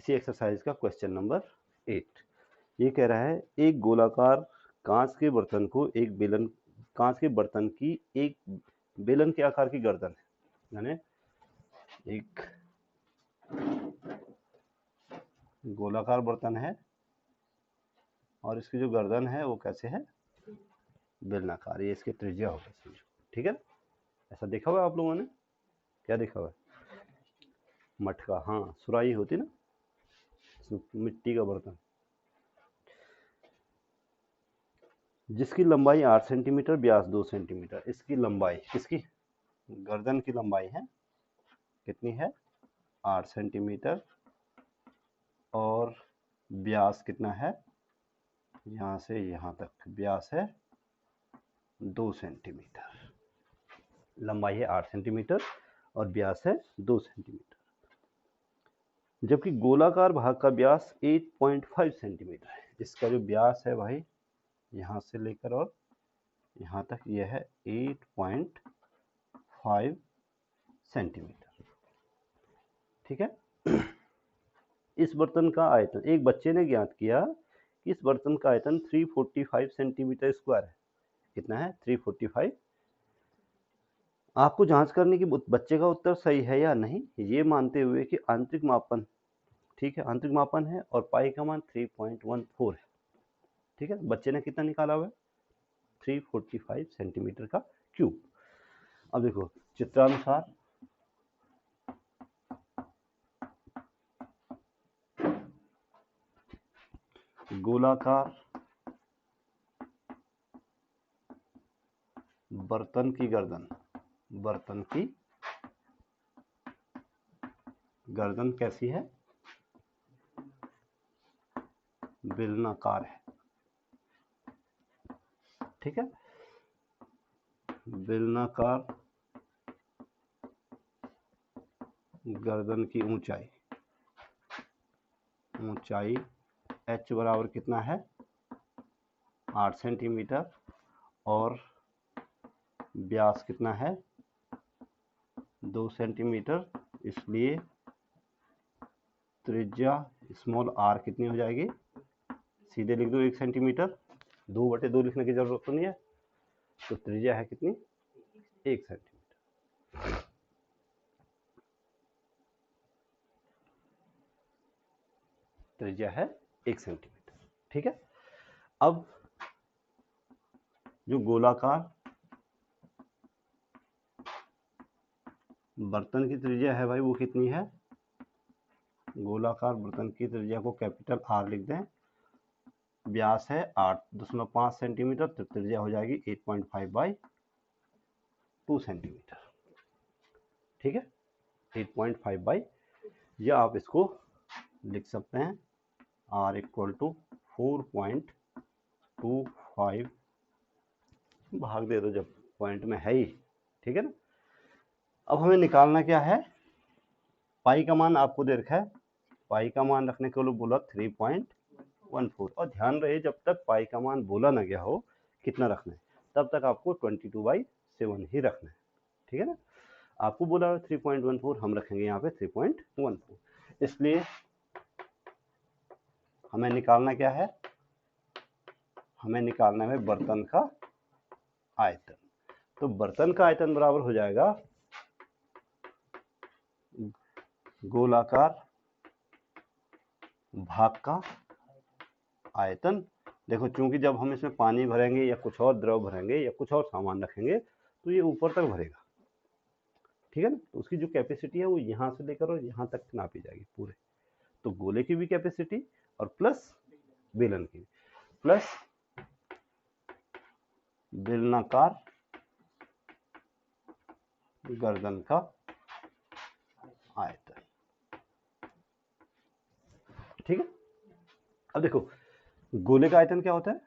इसी एक्सरसाइज का question number 8। ये कह रहा है एक गोलाकार कांच के बर्तन की एक बेलन के आकार की गर्दन है, यानी एक गोलाकार बर्तन है और इसकी जो गर्दन है वो कैसे है, बेलनाकार। ये इसकी त्रिज्या होगा, समझो। ठीक है, ऐसा देखा हुआ आप लोगों ने? क्या देखा हुआ है? मटका, हाँ, सुराही होती ना, मिट्टी का बर्तन, जिसकी लंबाई 8 सेंटीमीटर, व्यास 2 सेंटीमीटर। इसकी लंबाई, इसकी गर्दन की लंबाई है कितनी है, 8 सेंटीमीटर, और व्यास कितना है, यहाँ से यहाँ तक व्यास है 2 सेंटीमीटर। लंबाई है 8 सेंटीमीटर और व्यास है 2 सेंटीमीटर, जबकि गोलाकार भाग का व्यास 8.5 सेंटीमीटर है। इसका जो व्यास है भाई, यहाँ से लेकर और यहाँ तक, यह है 8.5 सेंटीमीटर। ठीक है। इस बर्तन का आयतन, एक बच्चे ने ज्ञात किया कि इस बर्तन का आयतन 345 सेंटीमीटर स्क्वायर है। कितना है? 345। आपको जांच करने की बच्चे का उत्तर सही है या नहीं, ये मानते हुए कि आंतरिक मापन, ठीक है, आंतरिक मापन है और पाई का मान 3.14 है। ठीक है, बच्चे ने कितना निकाला हुआ है? 345 सेंटीमीटर का क्यूब। अब देखो चित्रानुसार गोलाकार बर्तन की गर्दन कैसी है? बेलनाकार है। ठीक है, बेलनाकार गर्दन की ऊंचाई h बराबर कितना है? 8 सेंटीमीटर, और व्यास कितना है? 2 सेंटीमीटर। इसलिए त्रिज्या स्मॉल r कितनी हो जाएगी? सीधे लिख दो 1 सेंटीमीटर, 2/2 लिखने की जरूरत तो नहीं है। तो त्रिज्या है कितनी? 1 सेंटीमीटर। त्रिज्या है 1 सेंटीमीटर। ठीक है, अब जो गोलाकार बर्तन की त्रिज्या है भाई, वो कितनी है? गोलाकार बर्तन की त्रिज्या को कैपिटल R लिख दें। व्यास है 8.5 सेंटीमीटर, तो त्रिज्या हो जाएगी 8.5 बाई 2 सेंटीमीटर। ठीक है, 8.5 बाई, या आप इसको लिख सकते हैं R इक्वल टू 4.25, भाग दे दो जब पॉइंट में है ही। ठीक है ना। अब हमें निकालना क्या है? पाई का मान आपको दे रखा है, पाई का मान रखने के लिए बोला 3.14, और ध्यान रहे जब तक पाई का मान बोला ना गया हो कितना रखना है, तब तक आपको 22/7 ही रखना है। ठीक है ना। आपको बोला 3.14, हम रखेंगे यहाँ पे 3.14। इसलिए हमें निकालना क्या है? हमें निकालना है बर्तन का आयतन। तो बर्तन का आयतन बराबर हो जाएगा गोलाकार भाग का आयतन। देखो, चूंकि जब हम इसमें पानी भरेंगे या कुछ और द्रव भरेंगे या कुछ और सामान रखेंगे तो ये ऊपर तक भरेगा। ठीक है ना। तो उसकी जो कैपेसिटी है वो यहाँ से लेकर और यहाँ तक नापी जाएगी पूरे। तो गोले की भी कैपेसिटी और प्लस बेलन की, प्लस बेलनाकार गर्दन का आयतन। ठीक है। अब देखो गोले का आयतन क्या होता है?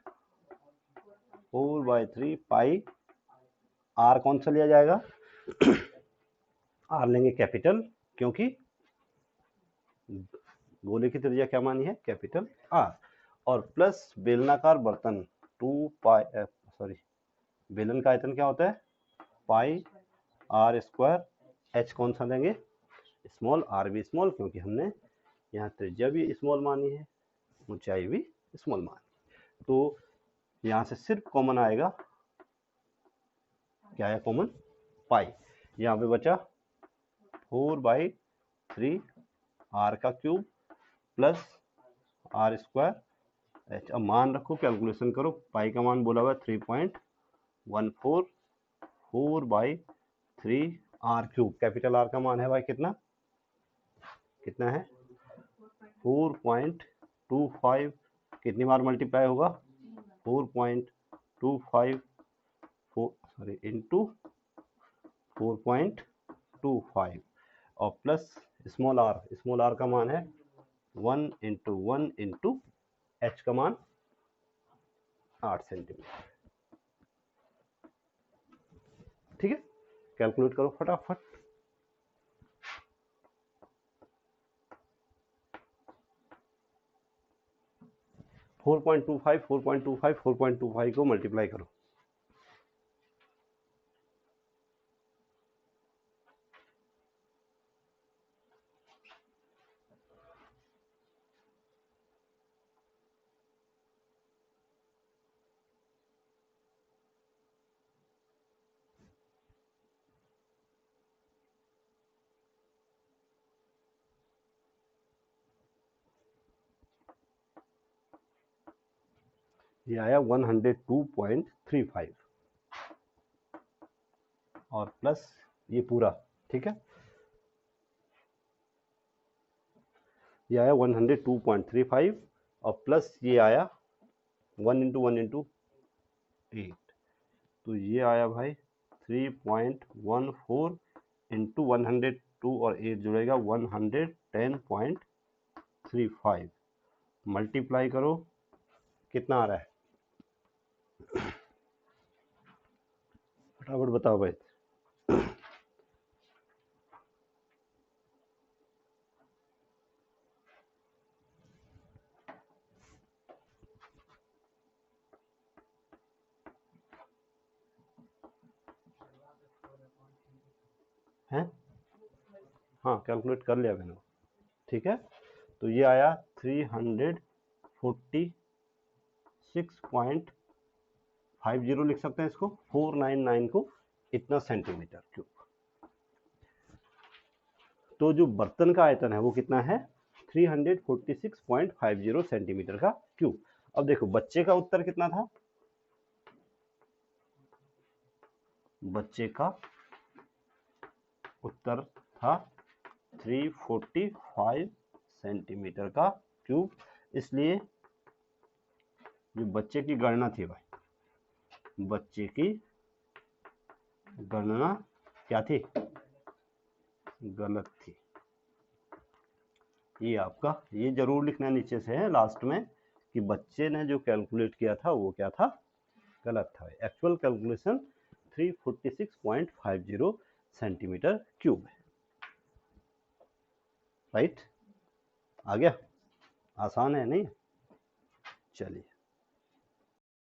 4/3 पाई r। कौन सा लिया जाएगा? r लेंगे कैपिटल, क्योंकि गोले की त्रिज्या क्या मानी है? Capital R। और प्लस बेलनाकार बर्तन 2 पाई, बेलन का आयतन क्या होता है? पाई r स्क्वायर। h कौन सा लेंगे? स्मॉल, r भी स्मॉल, क्योंकि हमने यहाँ त्रिज्या भी स्मॉल मानी है, ऊंचाई भी स्मॉल मानी, तो यहाँ से सिर्फ कॉमन आएगा, क्या है कॉमन, पाई। यहाँ पे बचा 4/3 आर का cube plus r square h. अब मान रखो, कैलकुलेशन करो, पाई का मान बोला हुआ है 3.14, 4/3 आर क्यूब, कैपिटल आर का मान है भाई कितना, कितना है 4.25, कितनी बार मल्टीप्लाई होगा, 4.25 इंटू 4.25 और प्लस स्मॉल आर का मान है 1 इंटू 1 इंटू एच का मान 8 सेंटीमीटर। ठीक है, कैलकुलेट करो फटाफट। फोर पॉइंट टू फाइव को मल्टीप्लाई करो, ये आया 102.35 और प्लस ये पूरा, ठीक है, ये आया 102.35 और प्लस ये आया 1 इंटू 1 इंटू 8, तो ये आया भाई 3.14 इंटू 102 और 8 जुड़ेगा 110.35, मल्टीप्लाई करो, कितना आ रहा है, फटाफट बताओ भाई। हैं, हाँ कैलकुलेट कर लिया मैंने, ठीक है, तो ये आया 346.50 लिख सकते हैं इसको, 499 को इतना सेंटीमीटर क्यूब। तो जो बर्तन का आयतन है वो कितना है, 346.50 सेंटीमीटर का क्यूब। अब देखो बच्चे का उत्तर कितना था, बच्चे का उत्तर था 345 सेंटीमीटर का क्यूब, इसलिए जो बच्चे की गणना थी भाई, बच्चे की गणना क्या थी, गलत थी। ये आपका, ये जरूर लिखना नीचे से है लास्ट में कि बच्चे ने जो कैलकुलेट किया था वो क्या था, गलत था। एक्चुअल कैलकुलेशन 346.50 सेंटीमीटर क्यूब है, राइट। आ गया, आसान है नहीं, चलिए।